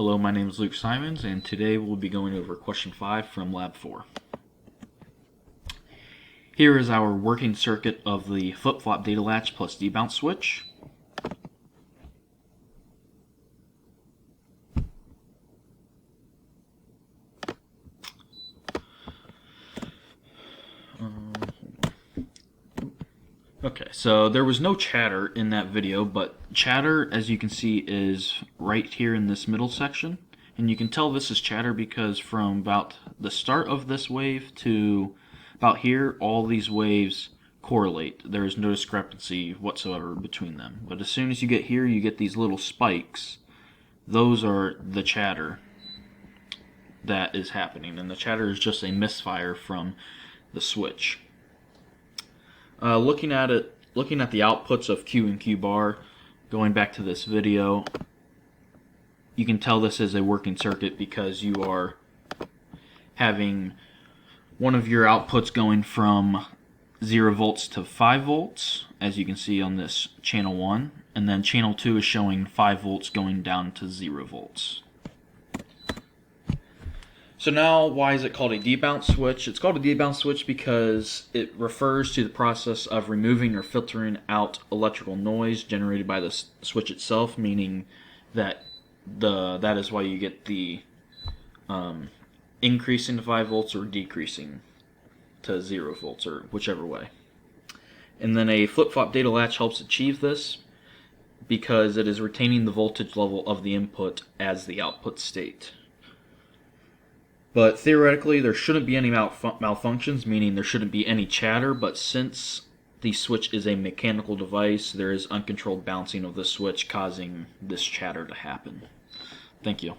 Hello, my name is Luke Simons, and today we'll be going over question 5 from Lab 4. Here is our working circuit of the flip-flop data latch plus debounce switch. Okay, so there was no chatter in that video, but chatter, as you can see, is right here in this middle section. And you can tell this is chatter because from about the start of this wave to about here, all these waves correlate. There is no discrepancy whatsoever between them. But as soon as you get here, you get these little spikes. Those are the chatter that is happening, and the chatter is just a misfire from the switch. Looking at the outputs of Q and Q bar, going back to this video, you can tell this is a working circuit because you are having one of your outputs going from 0 volts to 5 volts, as you can see on this channel 1, and then channel 2 is showing 5 volts going down to 0 volts. So now, why is it called a debounce switch? It's called a debounce switch because it refers to the process of removing or filtering out electrical noise generated by the switch itself, meaning that that is why you get the increasing to 5 volts or decreasing to 0 volts, or whichever way. And then a flip-flop data latch helps achieve this because it is retaining the voltage level of the input as the output state. But theoretically, there shouldn't be any malfunctions, meaning there shouldn't be any chatter, but since the switch is a mechanical device, there is uncontrolled bouncing of the switch causing this chatter to happen. Thank you.